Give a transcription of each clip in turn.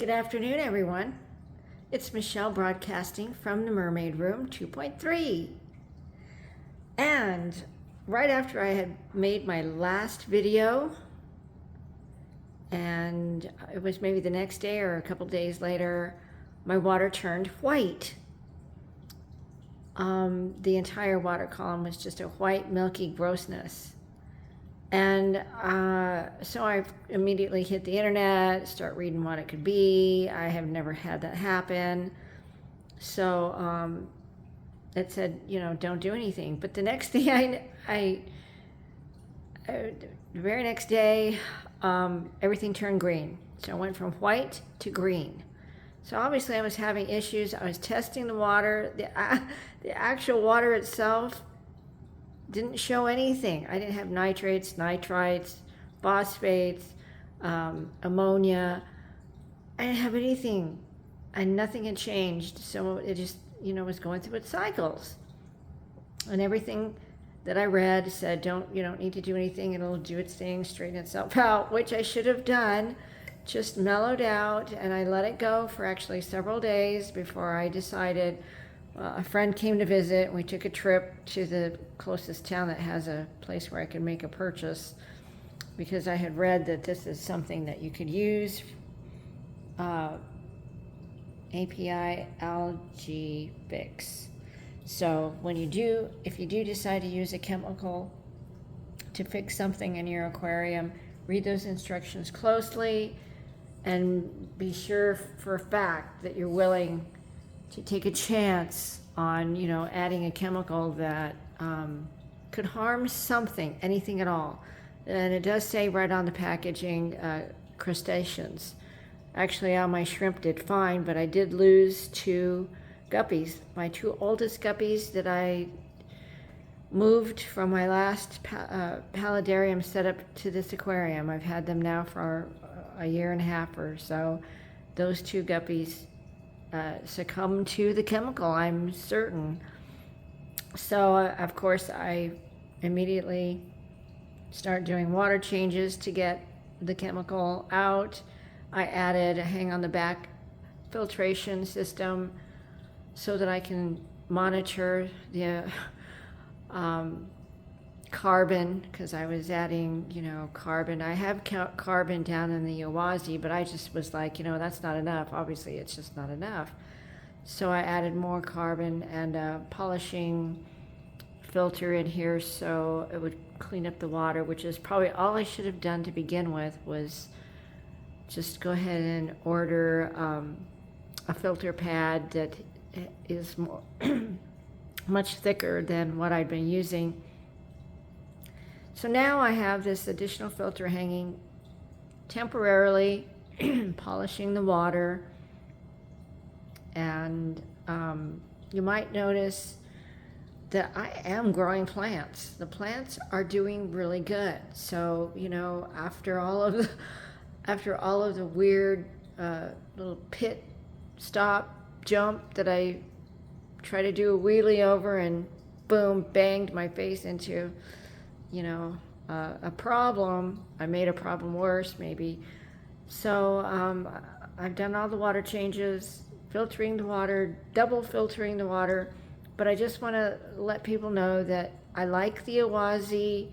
Good afternoon, everyone. It's Michelle broadcasting from the Mermaid Room 2.3. And right after I had made my last video, and it was maybe the next day or a couple days later, my water turned white. The entire water column was just a white, milky grossness. And so I immediately hit the internet, start reading what it could be. I have never had that happen. So it said, don't do anything. But the next thing the very next day, everything turned green. So I went from white to green. So obviously I was having issues. I was testing the water. The actual water itself didn't show anything. I didn't have nitrates, nitrites, phosphates, ammonia. I didn't have anything, and nothing had changed. So it just, was going through its cycles. And everything that I read said, you don't need to do anything. It'll do its thing, straighten itself out, which I should have done. Just mellowed out, and I let it go for actually several days before I decided. A friend came to visit, and we took a trip to the closest town that has a place where I could make a purchase, because I had read that this is something that you could use, API algae fix. So if you do decide to use a chemical to fix something in your aquarium, read those instructions closely and be sure for a fact that you're willing to take a chance on, adding a chemical that could harm something, anything at all. And it does say right on the packaging, crustaceans. Actually, all my shrimp did fine, but I did lose 2 guppies. My 2 oldest guppies that I moved from my last paludarium setup to this aquarium. I've had them now for a year and a half or so. Those 2 guppies succumb to the chemical, I'm certain. So of course I immediately start doing water changes to get the chemical out. I added a hang on the back filtration system so that I can monitor the carbon, because I was adding, carbon. I have carbon down in the Awazi, but I just was like, that's not enough. Obviously, it's just not enough. So I added more carbon and a polishing filter in here so it would clean up the water, which is probably all I should have done to begin with, was just go ahead and order a filter pad that is more much thicker than what I'd been using. So now I have this additional filter hanging temporarily, polishing the water. And you might notice that I am growing plants. The plants are doing really good. So, after all of the weird little pit stop jump that I try to do a wheelie over and boom, banged my face into, a problem. I made a problem worse, maybe. So I've done all the water changes, filtering the water, double filtering the water. But I just want to let people know that I like the Awazi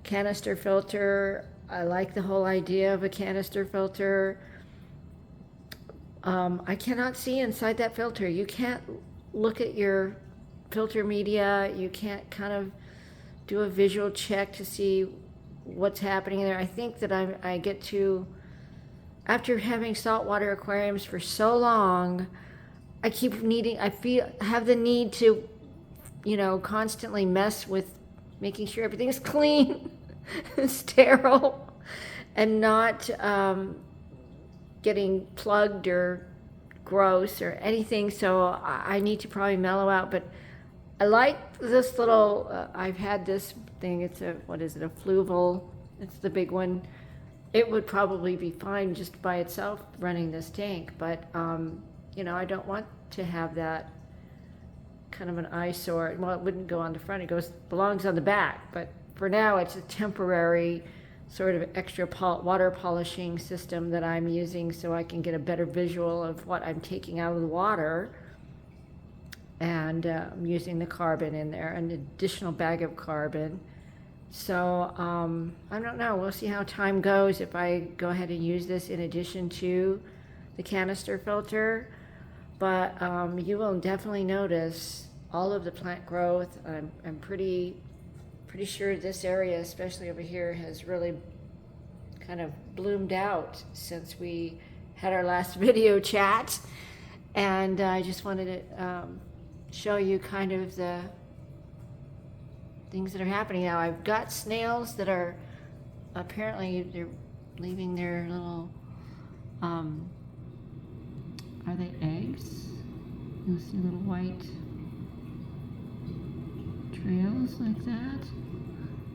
canister filter. I like the whole idea of a canister filter. I cannot see inside that filter. You can't look at your filter media. You can't kind of do a visual check to see what's happening there. I think that I get to, after having saltwater aquariums for so long, I have the need to, constantly mess with making sure everything's clean, sterile, and not getting plugged or gross or anything. So I need to probably mellow out. But I like this little, I've had this thing, it's a Fluval, it's the big one. It would probably be fine just by itself running this tank, but I don't want to have that kind of an eyesore. Well, it wouldn't go on the front, belongs on the back, but for now it's a temporary sort of extra water polishing system that I'm using so I can get a better visual of what I'm taking out of the water. And I'm using the carbon in there, an additional bag of carbon. So I don't know, we'll see how time goes if I go ahead and use this in addition to the canister filter. But you will definitely notice all of the plant growth. I'm pretty sure this area, especially over here, has really kind of bloomed out since we had our last video chat. And I just wanted to show you kind of the things that are happening now. I've got snails that are apparently they're leaving their little are they eggs? You'll see little white trails like that.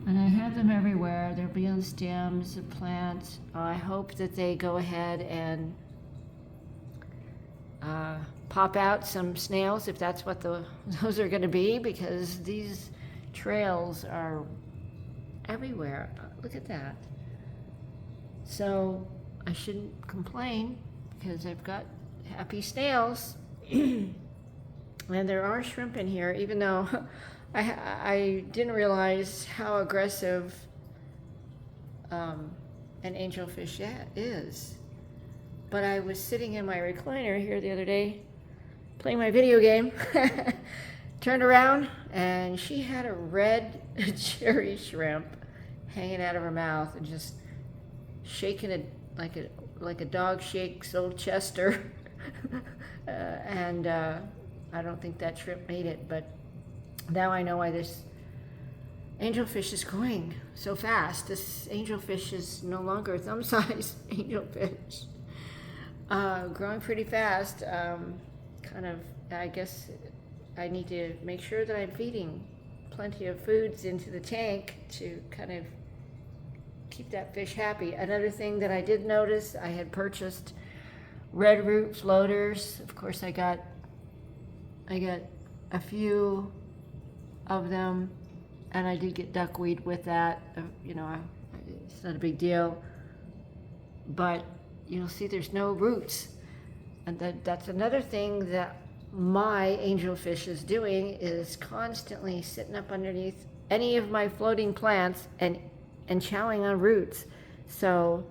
And I have them everywhere. They'll be on stems of plants. I hope that they go ahead and pop out some snails if that's what those are going to be, because these trails are everywhere. Look at that. So I shouldn't complain because I've got happy snails. And there are shrimp in here, even though I didn't realize how aggressive an angelfish is. But I was sitting in my recliner here the other day playing my video game, turned around, and she had a red cherry shrimp hanging out of her mouth and just shaking it like a dog shakes old Chester. I don't think that shrimp made it, but now I know why this angelfish is growing so fast. This angelfish is no longer a thumb-sized angelfish. Growing pretty fast. I guess I need to make sure that I'm feeding plenty of foods into the tank to kind of keep that fish happy. Another thing that I did notice, I had purchased red root floaters. Of course, I got a few of them, and I did get duckweed with that. It's not a big deal, but you'll see there's no roots, and that's another thing that my angelfish is doing, is constantly sitting up underneath any of my floating plants and chowing on roots. So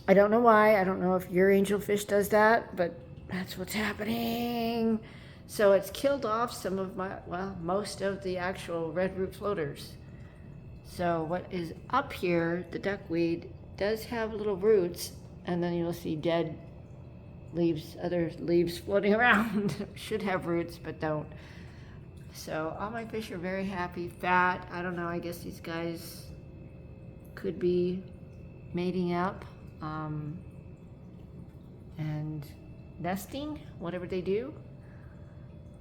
I don't know why. I don't know if your angelfish does that, but that's what's happening. So it's killed off some of most of the actual red root floaters. So what is up here, the duckweed, does have little roots, and then you'll see dead leaves, other leaves floating around. Should have roots, but don't. So all my fish are very happy, fat. I don't know, I guess these guys could be mating up and nesting, whatever they do.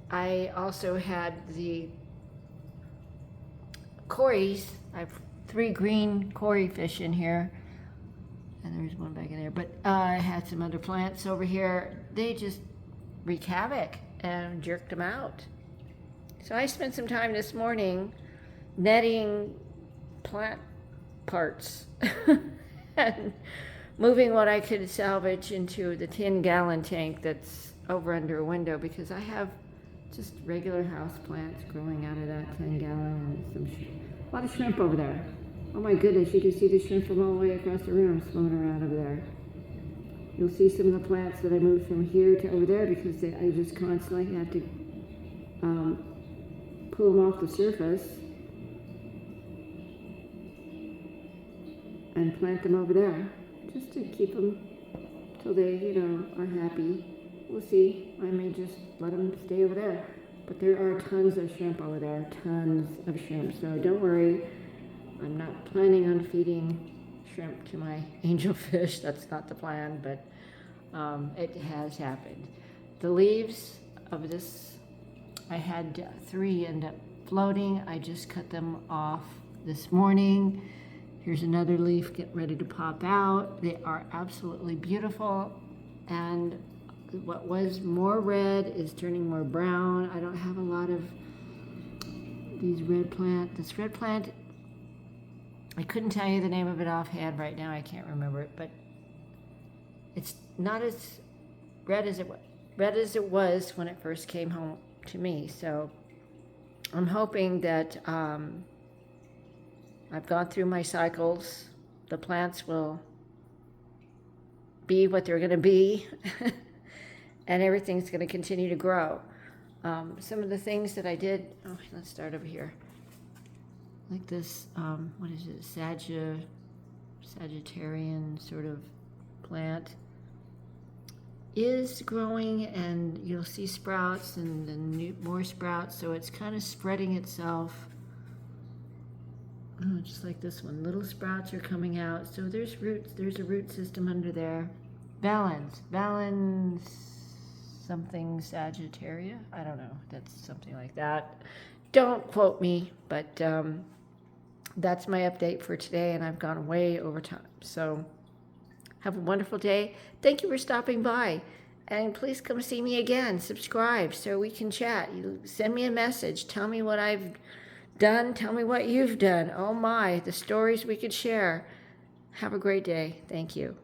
I also had the cories. I have 3 green cory fish in here, and there's one back in there, but I had some other plants over here. They just wreak havoc and jerked them out. So I spent some time this morning netting plant parts and moving what I could salvage into the 10-gallon tank that's over under a window, because I have just regular house plants growing out of that 10-gallon, and a lot of shrimp over there. Oh my goodness, you can see the shrimp from all the way across the room swimming around over there. You'll see some of the plants that I moved from here to over there because I just constantly had to pull them off the surface and plant them over there, just to keep them till they, are happy. We'll see. I may just let them stay over there. But there are tons of shrimp over there, tons of shrimp. So don't worry. I'm not planning on feeding shrimp to my angelfish. That's not the plan, but it has happened. The leaves of this, I had 3 end up floating. I just cut them off this morning. Here's another leaf getting ready to pop out. They are absolutely beautiful, and what was more red is turning more brown. I don't have a lot of these red plant. This red plant I couldn't tell you the name of it offhand right now. I can't remember it, but it's not as red as it was when it first came home to me. So I'm hoping that I've gone through my cycles. The plants will be what they're going to be, and everything's going to continue to grow. Some of the things that I did, let's start over here. Like this, what is it, Sagittarian sort of plant is growing, and you'll see sprouts and then more sprouts, so it's kind of spreading itself. Oh, just like this one, little sprouts are coming out, so there's roots, there's a root system under there. Valens something Sagittaria, I don't know, that's something like that. Don't quote me, but that's my update for today, and I've gone way over time. So have a wonderful day. Thank you for stopping by, and please come see me again. Subscribe so we can chat. You send me a message. Tell me what I've done. Tell me what you've done. Oh my, the stories we could share. Have a great day. Thank you.